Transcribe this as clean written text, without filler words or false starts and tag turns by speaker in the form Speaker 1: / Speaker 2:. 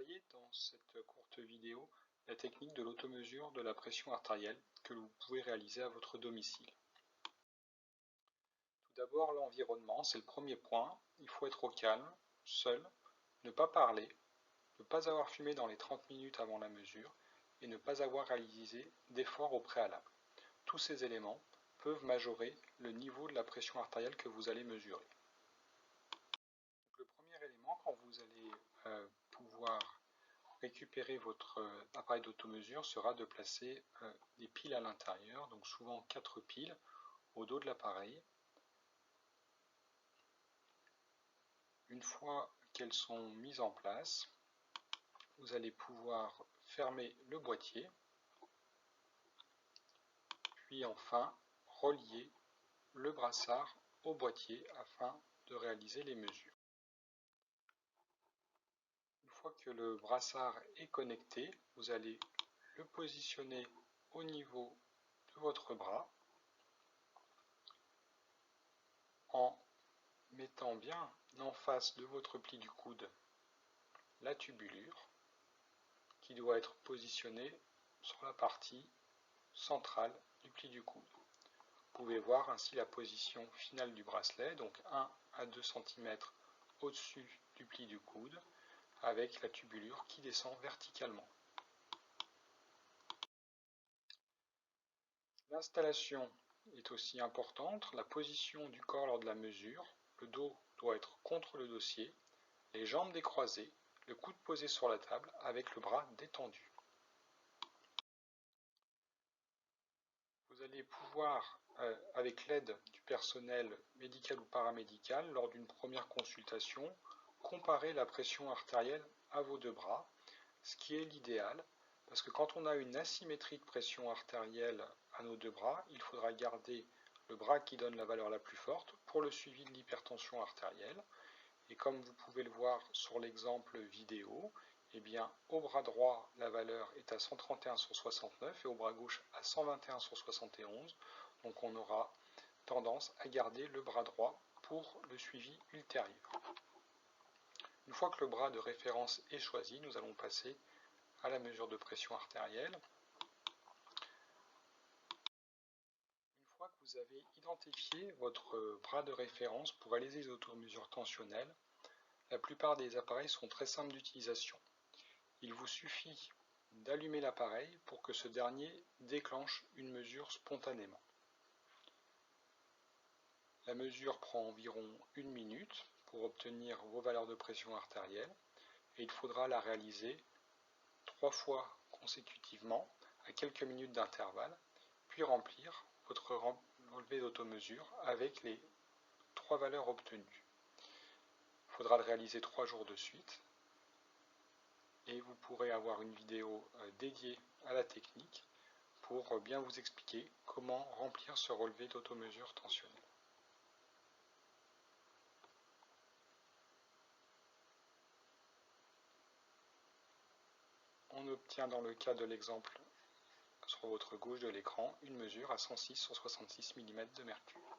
Speaker 1: détailler dans cette courte vidéo la technique de l'automesure de la pression artérielle que vous pouvez réaliser à votre domicile. Tout d'abord, l'environnement, c'est le premier point. Il faut être au calme, seul, ne pas parler, ne pas avoir fumé dans les 30 minutes avant la mesure et ne pas avoir réalisé d'efforts au préalable. Tous ces éléments peuvent majorer le niveau de la pression artérielle que vous allez mesurer. Donc, le premier élément, quand vous allez pouvoir récupérer votre appareil d'automesure, sera de placer des piles à l'intérieur, donc souvent 4 piles au dos de l'appareil. Une fois qu'elles sont mises en place, vous allez pouvoir fermer le boîtier, puis enfin relier le brassard au boîtier afin de réaliser les mesures. Une fois que le brassard est connecté, vous allez le positionner au niveau de votre bras en mettant bien en face de votre pli du coude la tubulure qui doit être positionnée sur la partie centrale du pli du coude. Vous pouvez voir ainsi la position finale du bracelet, donc 1 à 2 cm au-dessus du pli du coude, avec la tubulure qui descend verticalement. L'installation est aussi importante, la position du corps lors de la mesure, le dos doit être contre le dossier, les jambes décroisées, le coude posé sur la table avec le bras détendu. Vous allez pouvoir, avec l'aide du personnel médical ou paramédical, lors d'une première consultation, comparer la pression artérielle à vos deux bras, ce qui est l'idéal, parce que quand on a une asymétrie de pression artérielle à nos deux bras, il faudra garder le bras qui donne la valeur la plus forte pour le suivi de l'hypertension artérielle. Et comme vous pouvez le voir sur l'exemple vidéo, eh bien, au bras droit, la valeur est à 131/69 et au bras gauche à 121/71. Donc on aura tendance à garder le bras droit pour le suivi ultérieur. Une fois que le bras de référence est choisi, nous allons passer à la mesure de pression artérielle. Une fois que vous avez identifié votre bras de référence pour réaliser les automesures tensionnelles, la plupart des appareils sont très simples d'utilisation. Il vous suffit d'allumer l'appareil pour que ce dernier déclenche une mesure spontanément. La mesure prend environ 1 minute pour obtenir vos valeurs de pression artérielle et il faudra la réaliser 3 fois consécutivement à quelques minutes d'intervalle, puis remplir votre relevé d'automesure avec les 3 valeurs obtenues. Il faudra le réaliser 3 jours de suite et vous pourrez avoir une vidéo dédiée à la technique pour bien vous expliquer comment remplir ce relevé d'automesure tensionnelle. On obtient dans le cas de l'exemple sur votre gauche de l'écran une mesure à 106/66 mm de mercure.